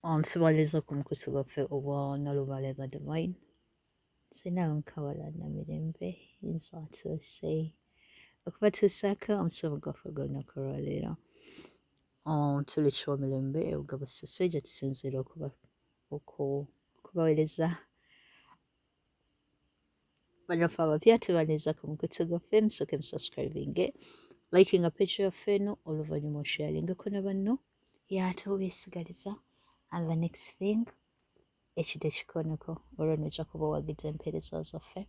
Nsibaliriza ku mukutu gwaffe obwa Nalubalega Divine. Sinawe Nkawala na mirembe nsaatuuse okubatuusaako omusomo gwaffe gw'olunaku olwaleero. Tuli Kyomirembe Ebugabo Sseggya tusinziira okubaweereza bannaffe abapya. Tubaliriza ku mukutu gwaffe, musooke musubscribinge, likinga page yaffe eno, oluvannyuma osharingako ne banno ate obeesigaliza. And the next thing, ekide kikoneko olwo nojja kuba owagidde empeereza zaffe,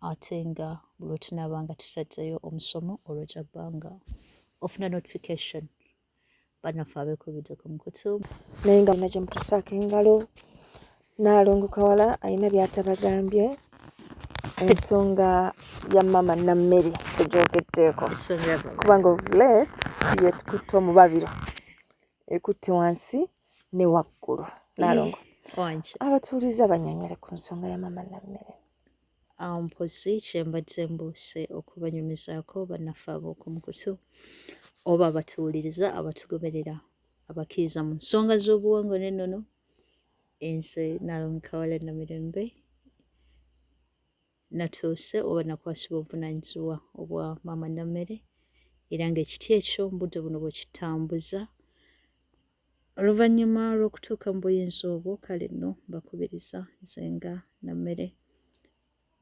ate nga bwe tunaaba nga tusaddeyo omusomo olwojja bbanga ofuna notification bannaffe abeekubidde ku mukutu. Naye nga bonna gye mutusaako engalo, Nnaalongo Kawala alina byatabagambye ensonga ya mama Nammere tegyokeddeeko, kubanga ovulate yekutte omubabiro, ekutte wansi ne waggulu. Nnaalongo, abatuulize abannyonnyole ku nsonga ya mama Nammere. Mpozi kyembadde mbuuse okubanyumizaako bannaffe ab'oku mukutu oba abatuwuliriza abatugoberera abakkiriza mu nsonga z'obuwangwa n'ennono. Nze Nnaalongo Kawala Namirembe natuuse oba nakwasibwa obuvunaanyizibwa obwa mama Nammere, era ng'ekiti ekyo mu budde buno bwe kitambuza. Oluvannyuma lw'okutuuka mu buyinza obwo, kale nno mbakubiriza nze nga Nammere,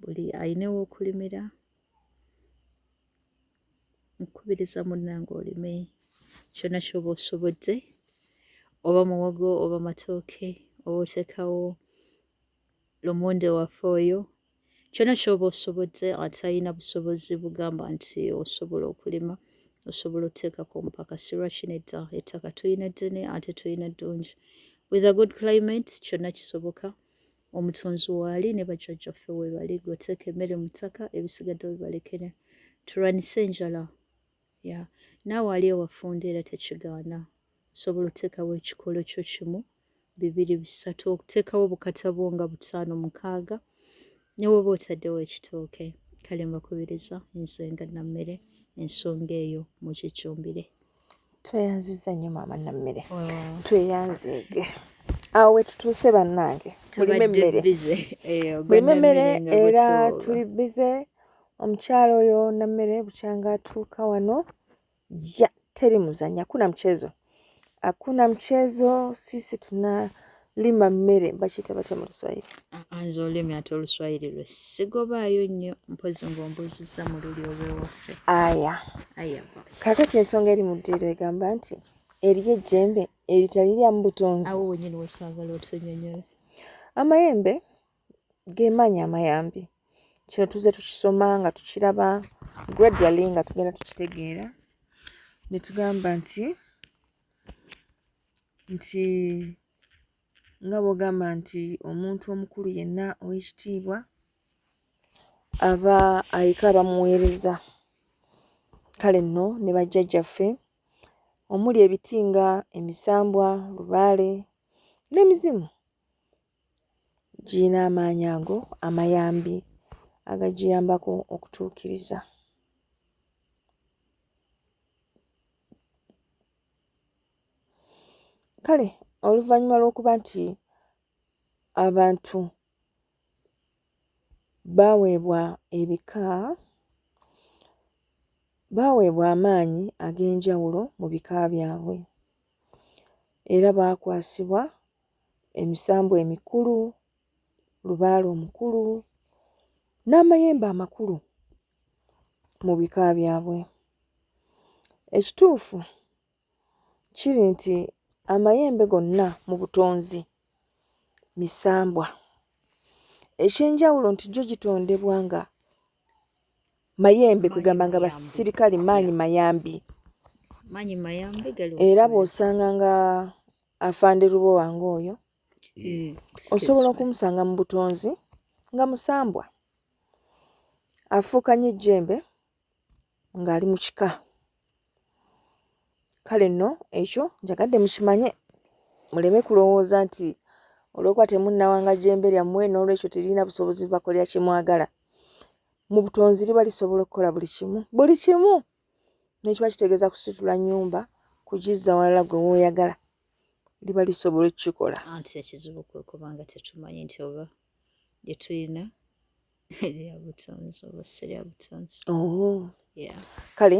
buli ayinawo okulimira, nkubiriza munnange olime kyonna ky'oba osobodde, oba muwogo oba matooke, oba oteekawo lumonde waffe oyo, kyonna ky'oba osobodde ate alina busobozi bugamba nti osobola okulima, osobola okuteekako omupakasi. Lwaki nedda? Ettaka tulina ddene ate tulina ddungi. With a good climate kyonna kisoboka. Omutonzi waali ne bajajjaffe weebali, gweteeka emmere mu ttaka, ebisigadde bibalekere tulwanise enjala. Naawe ali ewafunda era tekigaana, osobola okuteekawo ekikolo kyo kimu, bibiri, bisatu, okuteekawo obukata bwo nga 5, 6, ne woba otaddewo ekitooke. Kale mbakubiriza nze nga Nammere, ensonga eyo mugijjumbire. Tweyanziza nnyo maama Nammere, tweyanzeege. Awo we tutuuse bannange, mulime emmere era tuli bize. Omukyala oyo Nammere bukyanga atuuka wano teri muzannya, hakuna mchezo, sisi tunalima mmere. Bakiyita batya mu Luswayiri? Nze olulimi ate Oluswayiri lwe sigobaayo nnyo, mpozi ng'ombuuzizza mu luli olw'ewaffe. Aya kaakati ensonga eri mu ddiiro egamba nti eriyo ejjembe eritali lya mubutonzi. Awo wennyini wesaagala otunnyonnyola. Amayembe ge maanyi amayambi. Kino tuze tukisoma nga tukiraba gradually nga tugenda tukitegeera, ne tugamba nti nga bw'ogamba nti omuntu omukulu yenna ow'ekitiibwa aba ayika abamuweereza. Kale nno ne bajjajjaffe omuli ebiti nga emisambwa, lubaale n'emizimu, giyina amaanyi ago amayambi agagiyambako okutuukiriza. Kale oluvannyuma lw'okuba nti abantu baaweebwa ebika, baaweebwa amaanyi ag'enjawulo mu bika byabwe, era baakwasibwa emisambwa emikulu, lubaale omukulu n'amayembe amakulu mu bika byabwe. Ekituufu kiri nti amayembe gonna mu butonzi misambwa. Ekyenjawulo nti gyo gitondebwa nga mayembe, kwegamba nga basirikale maanyi mayambi. Era bw'osanga nga afande Lubowango oyo osobola okumusanga mu butonzi nga musambwa, afuuka nnyo ejjembe ng'ali mu kika. Kale nno ekyo njagadde mukimanye, muleme kulowooza nti olw'okuba temunnawanga jjembe lyammwe n'olwekyo terina busobozi bubakolera kye mwagala. Mu butonzi liba lisobola okukola buli kimu, nekiba kitegeeza kusitula nnyumba kugizza walala gwe w'oyagala. liba lisobola okukikola. Anti ekizibu kwe kubanga tetumanyi nti oba lye tulina erya butonzi oba si lya butonzi. Yeah. Kale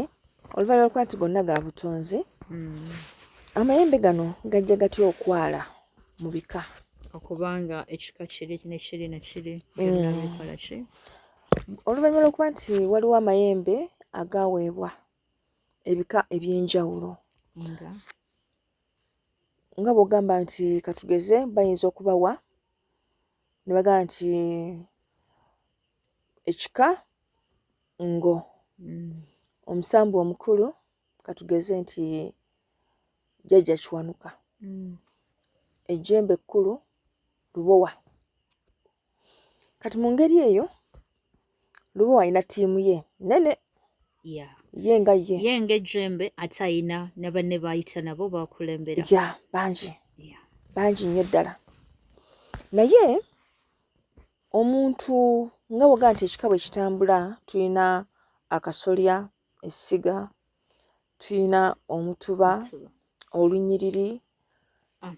oluvannyuma lwokuba nti gonna ga butonzi, amayembe gano gajja gatya okwala mu bika? Okubanga ekika kiri nekiri nekiri byonna bikola ki? Oluvannyuma lwokuba nti waliwo amayembe agaweebwa ebika eby'enjawulo nga bw'ogamba nti katugeze bayinza okubawa ne bagamba nti ekika ngo omusambu omukulu katugeze nti jjajja kiwanuka, ejjembe ekkulu lubowa. Kati mu ngeri eyo lubowa alina ttiimu ye nene. Ye nga ejjembe ate ayina ne banne bayita nabo bakulembera. Bangi nnyo ddala. Naye omuntu nga bw'ogamba nti ekika bwe kitambula, tulina akasolya, essiga, tulina omutuba, olunyiriri,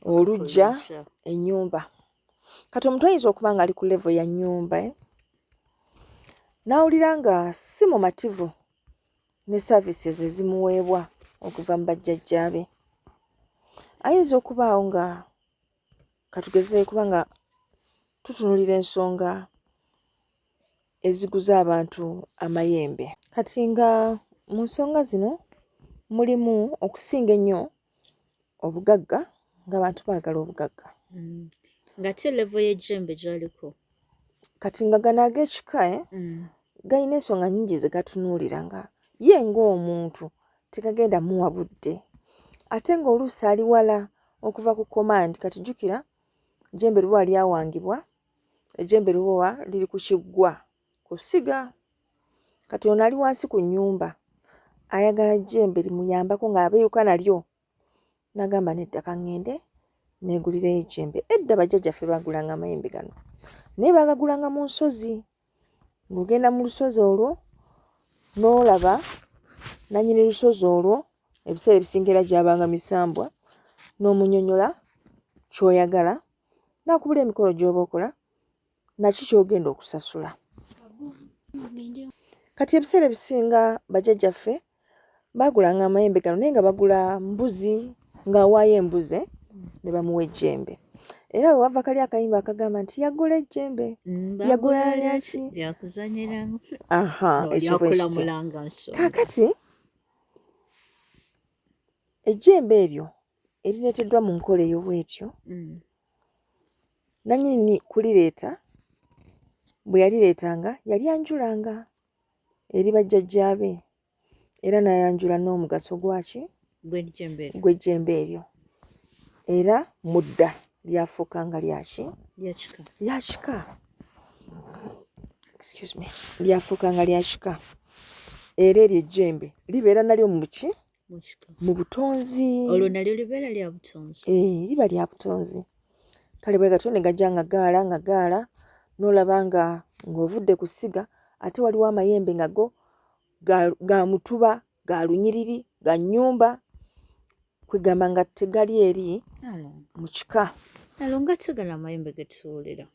oluggya, ennyumba. Kati omuntu ayinza okuba nga ali ku level ya nnyumba n'awulira nga si mumativu ne services ezimuweebwa okuva mu bajjajjaabe. Ayinza okubaawo nga katugeze kubanga tutunuulira ensonga eziguza abantu amayembe. Kati nga mu nsonga zino mulimu okusinga ennyo obugagga, ng'abantu baagala obugagga. Nga ate level y'ejjembe gy'aliko. Kati nga gano ag'ekika galina ensonga nnyingi ze gatunuulira, nga ye ng'omuntu tekagenda muwa budde. Ate ng'oluusi ali wala okuva ku command. Kati jjukira ejjembe lubowa lyawangibwa, ejjembe lubowa liri ku kiggwa ku ssiga. Kati ono ali wansi ku nnyumba ayagala ejjembe limuyambako ng'abeeyuka nalyo, n'agamba nedda ka ŋŋende neegulirayo ejjembe. Edda bajjajjaffe baagulanga amayembe gano naye baagagulanga mu nsozi. Ng'ogenda mu lusozi olwo n'olaba nannyini lusozi olwo, ebiseera ebisinga era gyabanga misambwa, n'omunnyonnyola ky'oyagala, n'akubula emikolo gy'oba okola, naki ky'ogenda okusasula. Kati ebiseera ebisinga bajjajjaffe baagulanga amayembe gano naye nga bagula mbuzi, ng'awaayo embuzi ne bamuwa ejjembe. Era bwe wava kali akayimba akagamba nti yagula ejjembe, yagula lyaki? Lyakuzanyiramu. Ekyo bwe kityo. Kaakati ejjembe eryo erireeteddwa mu nkola eyo bw'etyo, nannyini kulireeta bwe yalireetanga yali anjulanga eri bajjajjaabe, era n'ayanjula n'omugaso gwaki? Gw'ejjembe eryo. Era mudda lyafuukanga lyaki? Lya kika. Lyafuukanga lya kika. Era eryo ejjembe libeera nalyo mu ki? Mu butonzi. Olwo nalyo libeera lya butonzi. Liba lya butonzi. Kale bwe gatyo ne gajja nga gaala, n'olaba ng'ovudde ku ssiga ate waliwo amayembe nga go ga mutuba, ga lunyiriri, ga nnyumba, kwegamba nga tegali eri mu kika. Nga tegala amayembe ge tuwulira.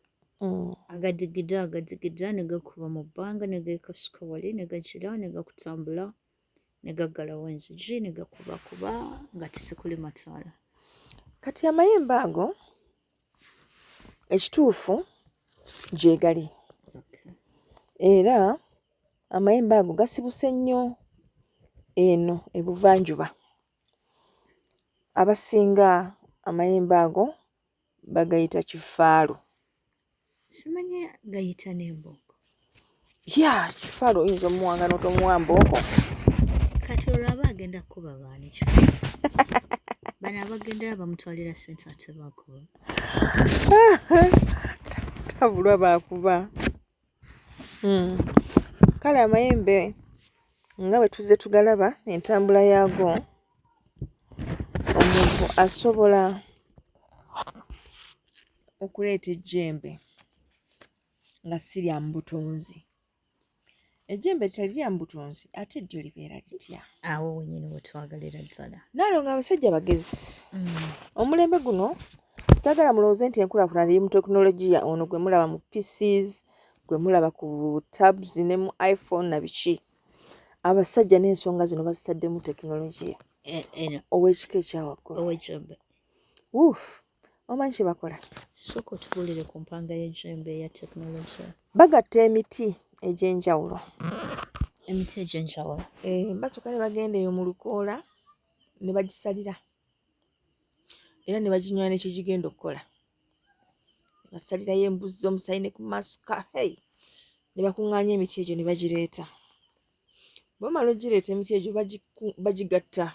Agadigida ne gakuba mu bbanga ne geekasuka wali ne gagira ne gakutambula ne gaggalawo enzigi ne gakubakuba nga tetekuli mataala. Kati amayembe ago ekituufu gye gali. Era amayembe ago gasibuse nnyo eno ebuvanjuba. Abasinga amayembe ago bagayita kifaalo. Simanyi gayita n'embooko. Kifaalo oyinza omuwanga n'otomuwa mbooko. Kati olwo aba agenda kukuba baani kyo? Bano abagendera bamutwalira ssente ate baakuba. Tabulwa baakuba. Kale amayembe nga bwe tuzze tugalaba entambula yaago, omuntu asobola okuleeta ejjembe nga si lya mu butonzi. ejjembe eritali lya mubutonzi ate ddyo libeera litya? Awo wennyini wetwagalira ddala. Naalonga abasajja bagezi. Omulembe guno saagala mulowooze nti enkulaakulana eri mu tekinologiya ono gwe mulaba mu PCs, gwe mulaba ku tabs ne mu iPhone na biki. Abasajja n'ensonga zino bazitaddemu tekinologiya ow'ekika ekyawaggulu. Ow'ejjembe. Omanyi kye bakola? Sooka otubuulire ku mpanga y'ejjembe eya tekinologiya. Bagatta emiti egy'enjawulo. Emiti egy'enjawulo. Basooka ne bagenda eyo mu lukoola ne bagisalira era ne baginyola n'ekigigenda okukola. Basalirayo embuzi z'omusaayi ne ku masuka, ne bakuŋŋaanya emiti egyo ne bagireeta. Bwe bamala ogireeta emiti egyo bagigatta.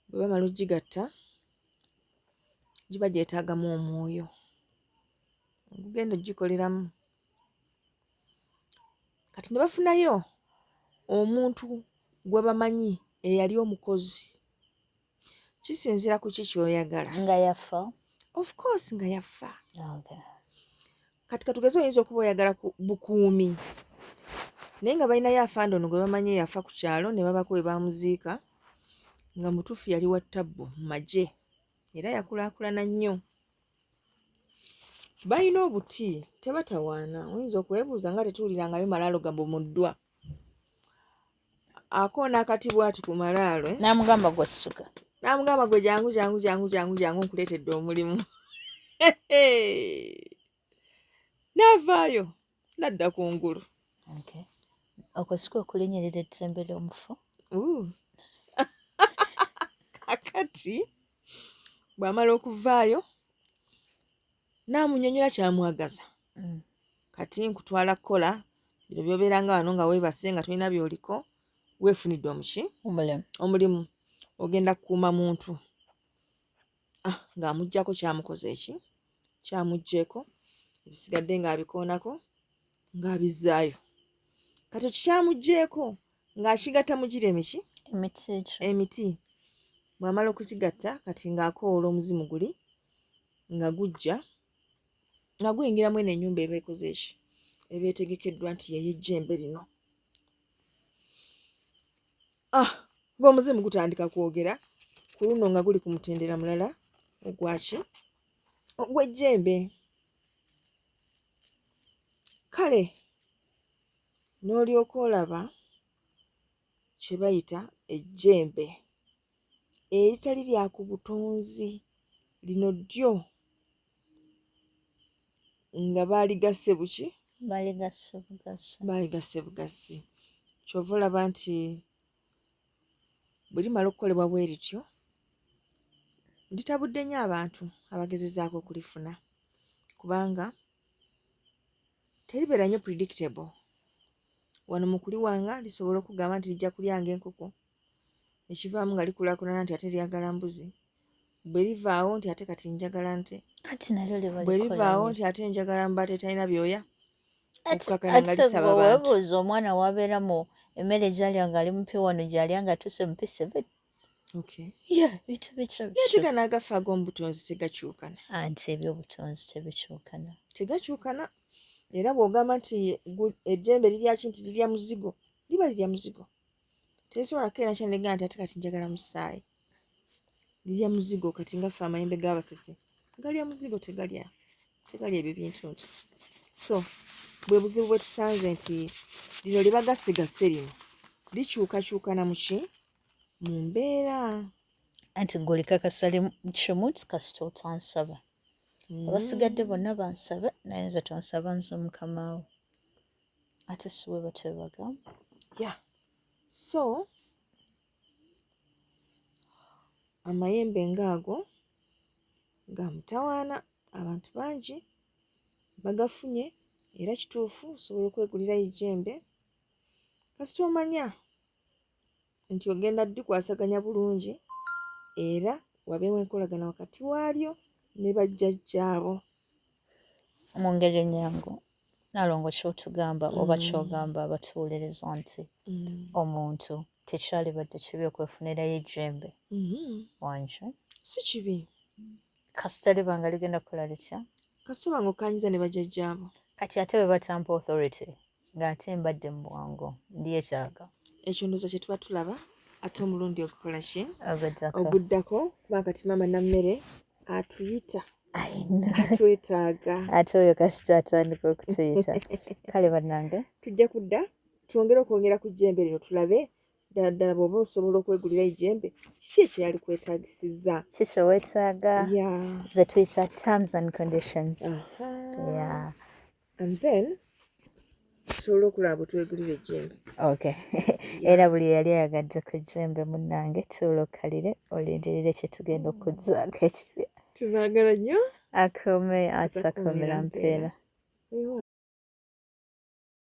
Bwe bamala ogigatta giba gyetaagamu omwoyo ogugenda ogikoleramu. Kati ne bafunayo omuntu gwe bamanyi eyali omukozi. Kisinziira ku ki ky'oyagala. Nga yafa? Of course nga yafa. Okay. Kati katugeze oyinza okuba oyagala bukuumi. Naye nga balinayo afande ono gwe bamanyi yafa ku kyalo ne babako we bamuziika nga mutuufu yali wa ttabbu mu magye era yakulaakulana nnyo. Balina obuti tebatawaana. Oyinza okwebuuza nga tetuwulirangayo malaalo gabomoddwa. Akoona akati bw'ati ku malaalo. N'amugamba gwe situka. N'amugamba gwe jangu nkuleetedde omulimu. N'avaayo n'adda ku ngulu. Okay. Okwesika okulinnyirira eddembe ly'omufu. Kakati bw'amala okuvaayo n'amunnyonnyola ky'amwagaza. Kati nkutwala kukola bino by'obeeranga wano nga weebase nga tolina by'oliko weefunidde omulimu. Ogenda kukuuma muntu. Ng'amuggyako kyamukoze eki, kyamuggyeeko, ebisigadde ng'abikoonako ng'abizzaayo. Kati kikyamuggyeeko ng'akigatta mu giri emiki? Emiti. Bw'amala okukigatta kati ng'akoola omuzimu guli nga gujja nga guyingiramu eno ennyumba eba ekoze eki? Eba etegekeddwa nti y'ejjembe lino. Ng'omuzimu gutandika kwogera ku luno nga guli ku mutendera mulala ogwaki? Ogw'ejjembe. Kale n'olyoka olaba kye bayita ejjembe eritali lya ku butonzi. Lino ddyo nga baaligasse buki? Baaligasse bugasi. Kyova olaba nti bwe limala okukolebwa bwe lityo litabudde nnyo abantu abagezezaako okulifuna kubanga teribeera nnyo predictable. Wano mu kuliwanga lisobola okugamba nti lijja kulyanga enkoko ekivaamu nga likulaakulana nti ate lyagala mbuzi. Bwe livaawo nti ate kati njagala nte. Bwe livaawo nti ate njagala mbaate talina byoya. Okukakana nga lisaba abantu. Weebuuza omwana w'abeera mu emmere gy'alya ng'ali mupya wano gy'alya nga tuuse mupise be. Okay. Bintu bityo. Ate gano agaffe ag'omubutonzi tegakyukana. Anti ebyobutonzi tebikyukana. Tegakyukana. Era bw'ogamba nti ejjembe lirya ki nti lirya muzigo, liba lirya muzigo. Terisobola kukeera kyanegga nti ate kati njagala musaayi. Lirya muzigo kati ngaffe amayembe g'abasese. Galya muzigo tegalya ebyo bintu. So, bwe buzibu bwe tusanze nti lino lye bagasse lino likyukakyukana mu ki? Mu mbeera. Anti gwolikakasa kimu nti kasita otansaba. Abasigadde bonna bansabe naye nze tonsaba nze mukama wo. Ate si bwe batyo bwe bagamba. So, amayembe ng'ago ga mutawaana abantu bangi bagafunye era kituufu osobola okwegulirayo ejjembe kasita omanya nti ogenda dikwasaganya bulungi era wabeewo enkolagana wakati waalyo ne bajjajjaabo. Mu ngeri ennyangu Nalongo ky'otugamba oba ky'ogamba abatuwuliriza nti omuntu tekyalibadde kibi okwefunirayo ejjembe wanje si kibi kasita liba nga ligenda kukola litya kasita oba ng'okkaanyiza ne bajjajjaabo kati ate bwe batampa authority ng'ate mbadde mu bwangu ndyetaaga ekyo ndowooza kye tuba tulaba ate omulundi ogukola ki oguddako oguddako kubanga kati maama nammere atuyita twetaaga ate oyo kasita atandika okutuyita kale bannange tujja kudda twongere okwongera ku jjembe lino tulabe ddala ddala bw'oba osobola okwegulira ejjembe kiki ekyali kwetaagisizza kiki weetaaga ze tuyita terms and conditions and then tusobole okulaba bwe twegulira ejjembe okay era buli yali ayagadde ku jjembe munnange tuula okkalire olindirire kye tugenda okuzaako ekipya tubaagala nnyo akome atakomera mpeera